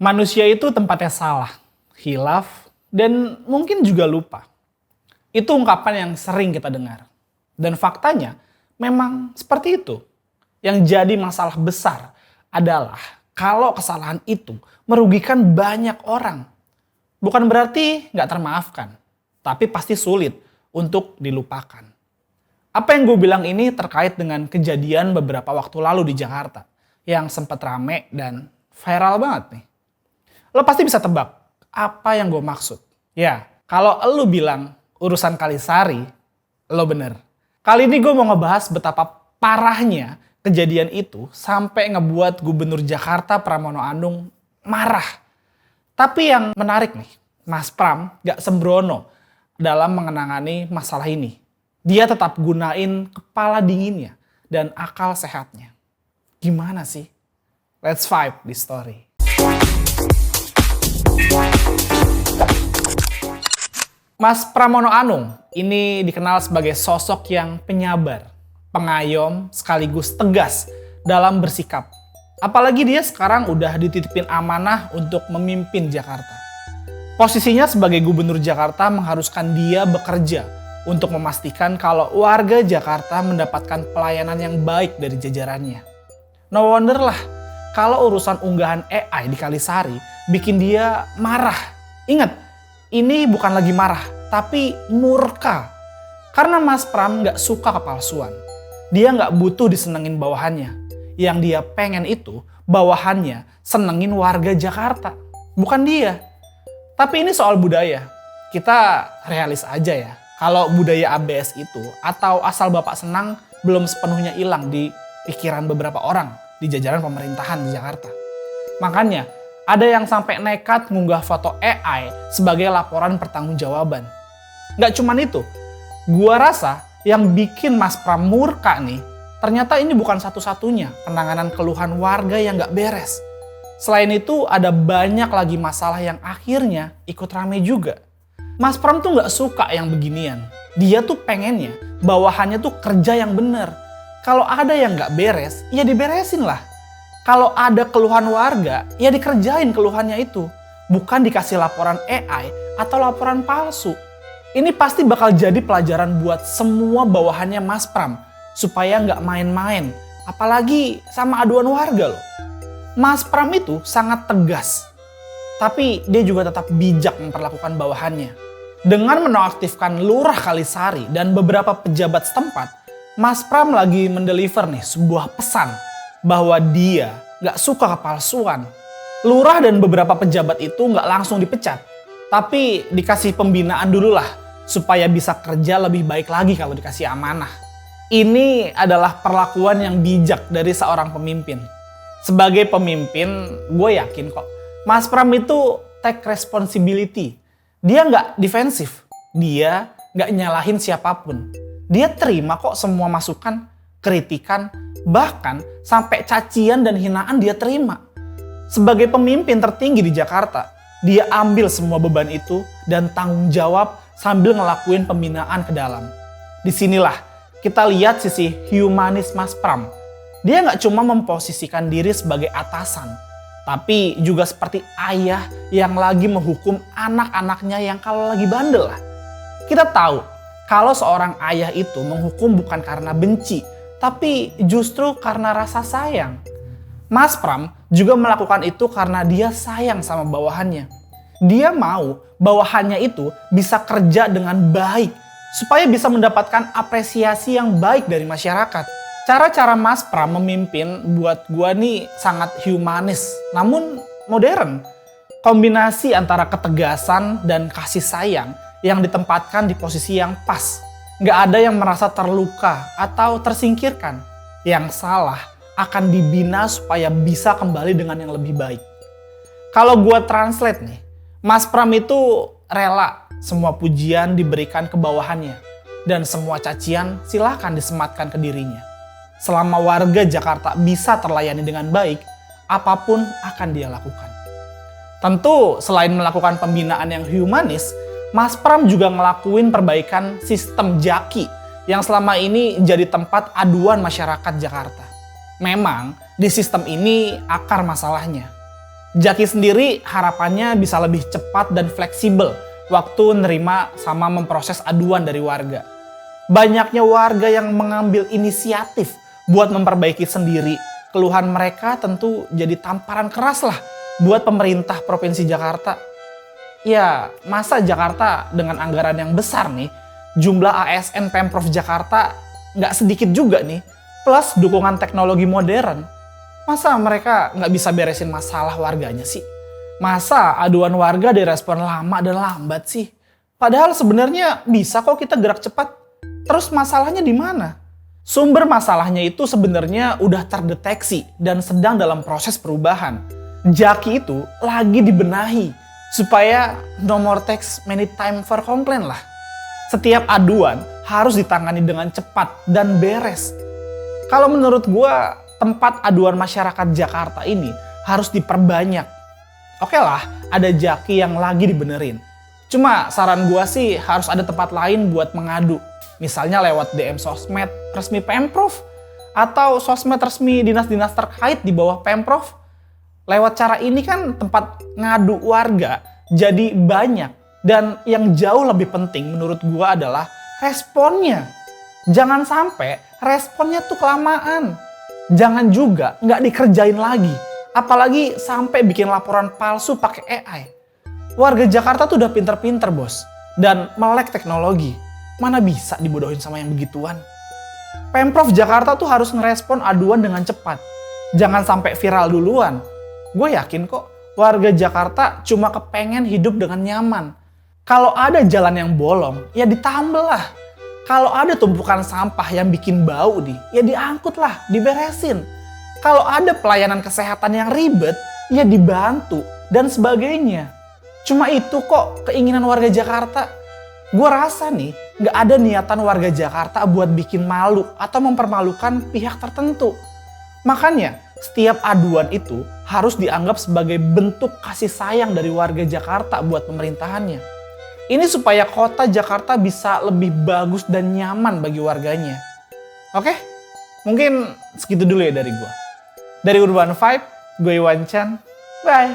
Manusia itu tempatnya salah, khilaf, dan mungkin juga lupa. Itu ungkapan yang sering kita dengar. Dan faktanya memang seperti itu. Yang jadi masalah besar adalah kalau kesalahan itu merugikan banyak orang. Bukan berarti nggak termaafkan, tapi pasti sulit untuk dilupakan. Apa yang gue bilang ini terkait dengan kejadian beberapa waktu lalu di Jakarta yang sempat rame dan viral banget nih. Lo pasti bisa tebak apa yang gue maksud. Ya, kalau lo bilang urusan Kalisari, lo bener. Kali ini gue mau ngebahas betapa parahnya kejadian itu sampai ngebuat Gubernur Jakarta Pramono Anung marah. Tapi yang menarik nih, Mas Pram gak sembrono dalam mengenangani masalah ini. Dia tetap gunain kepala dinginnya dan akal sehatnya. Gimana sih? Let's vibe the story. Mas Pramono Anung ini dikenal sebagai sosok yang penyabar, pengayom, sekaligus tegas dalam bersikap. Apalagi dia sekarang udah dititipin amanah untuk memimpin Jakarta. Posisinya sebagai gubernur Jakarta mengharuskan dia bekerja untuk memastikan kalau warga Jakarta mendapatkan pelayanan yang baik dari jajarannya. No wonder lah kalau urusan unggahan AI di Kalisari bikin dia marah. Ingat, ini bukan lagi marah, tapi murka. Karena Mas Pram gak suka kepalsuan. Dia gak butuh disenengin bawahannya. Yang dia pengen itu bawahannya senengin warga Jakarta. Bukan dia. Tapi ini soal budaya. Kita realis aja ya. Kalau budaya ABS itu atau asal bapak senang belum sepenuhnya hilang di pikiran beberapa orang di jajaran pemerintahan di Jakarta. Makanya ada yang sampai nekat ngunggah foto AI sebagai laporan pertanggungjawaban. Gak cuman itu, gua rasa yang bikin Mas Pram murka nih, ternyata ini bukan satu-satunya penanganan keluhan warga yang gak beres. Selain itu ada banyak lagi masalah yang akhirnya ikut rame juga. Mas Pram tuh gak suka yang beginian. Dia tuh pengennya bawahannya tuh kerja yang bener. Kalau ada yang gak beres, ya diberesin lah. Kalau ada keluhan warga, ya dikerjain keluhannya itu. Bukan dikasih laporan AI atau laporan palsu. Ini pasti bakal jadi pelajaran buat semua bawahannya Mas Pram. Supaya nggak main-main. Apalagi sama aduan warga loh. Mas Pram itu sangat tegas. Tapi dia juga tetap bijak memperlakukan bawahannya. Dengan menonaktifkan Lurah Kalisari dan beberapa pejabat setempat, Mas Pram lagi mendeliver nih sebuah pesan bahwa dia gak suka kepalsuan. Lurah dan beberapa pejabat itu gak langsung dipecat, tapi dikasih pembinaan dulu lah supaya bisa kerja lebih baik lagi kalau dikasih amanah. Ini adalah perlakuan yang bijak dari seorang pemimpin. Sebagai pemimpin, gue yakin kok Mas Pram itu take responsibility. Dia gak defensif, dia gak nyalahin siapapun. Dia terima kok semua masukan, kritikan, bahkan sampai cacian dan hinaan dia terima. Sebagai pemimpin tertinggi di Jakarta, dia ambil semua beban itu dan tanggung jawab sambil ngelakuin pembinaan ke dalam. Disinilah kita lihat sisi humanis Mas Pram. Dia nggak cuma memposisikan diri sebagai atasan, tapi juga seperti ayah yang lagi menghukum anak-anaknya yang kalau lagi bandel lah. Kita tahu kalau seorang ayah itu menghukum bukan karena benci, tapi justru karena rasa sayang. Mas Pram juga melakukan itu karena dia sayang sama bawahannya. Dia mau bawahannya itu bisa kerja dengan baik, supaya bisa mendapatkan apresiasi yang baik dari masyarakat. Cara-cara Mas Pram memimpin buat gua nih sangat humanis, namun modern. Kombinasi antara ketegasan dan kasih sayang yang ditempatkan di posisi yang pas. Nggak ada yang merasa terluka atau tersingkirkan. Yang salah akan dibina supaya bisa kembali dengan yang lebih baik. Kalau gue translate nih, Mas Pram itu rela semua pujian diberikan ke bawahannya. Dan semua cacian silahkan disematkan ke dirinya. Selama warga Jakarta bisa terlayani dengan baik, apapun akan dia lakukan. Tentu selain melakukan pembinaan yang humanis, Mas Pram juga ngelakuin perbaikan sistem Jaki yang selama ini jadi tempat aduan masyarakat Jakarta. Memang di sistem ini akar masalahnya. Jaki sendiri harapannya bisa lebih cepat dan fleksibel waktu nerima sama memproses aduan dari warga. Banyaknya warga yang mengambil inisiatif buat memperbaiki sendiri keluhan mereka tentu jadi tamparan keras lah buat pemerintah Provinsi Jakarta. Ya, masa Jakarta dengan anggaran yang besar nih, jumlah ASN Pemprov Jakarta nggak sedikit juga nih, plus dukungan teknologi modern. Masa mereka nggak bisa beresin masalah warganya sih? Masa aduan warga direspon lama dan lambat sih? Padahal sebenarnya bisa kok kita gerak cepat. Terus masalahnya di mana? Sumber masalahnya itu sebenarnya udah terdeteksi dan sedang dalam proses perubahan. Jaki itu lagi dibenahi supaya no more takes many time for complaint lah. Setiap aduan harus ditangani dengan cepat dan beres. Kalau menurut gua, tempat aduan masyarakat Jakarta ini harus diperbanyak. Oke lah, ada Jaki yang lagi dibenerin. Cuma saran gua sih harus ada tempat lain buat mengadu. Misalnya lewat DM sosmed resmi Pemprov atau sosmed resmi dinas-dinas terkait di bawah Pemprov. Lewat cara ini kan tempat ngadu warga jadi banyak. Dan yang jauh lebih penting menurut gua adalah responnya. Jangan sampai responnya tuh kelamaan. Jangan juga nggak dikerjain lagi. Apalagi sampai bikin laporan palsu pakai AI. Warga Jakarta tuh udah pinter-pinter bos. Dan melek teknologi. Mana bisa dibodohin sama yang begituan. Pemprov Jakarta tuh harus ngerespon aduan dengan cepat. Jangan sampai viral duluan. Gue yakin kok warga Jakarta cuma kepengen hidup dengan nyaman. Kalau ada jalan yang bolong, ya ditambel lah. Kalau ada tumpukan sampah yang bikin bau nih, ya diangkut lah, diberesin. Kalau ada pelayanan kesehatan yang ribet, ya dibantu dan sebagainya. Cuma itu kok keinginan warga Jakarta. Gue rasa nih, gak ada niatan warga Jakarta buat bikin malu atau mempermalukan pihak tertentu. Makanya, setiap aduan itu harus dianggap sebagai bentuk kasih sayang dari warga Jakarta buat pemerintahannya. Ini supaya kota Jakarta bisa lebih bagus dan nyaman bagi warganya. Oke? Mungkin segitu dulu ya dari gue. Dari Urban Vibe, gue Iwan Chan. Bye!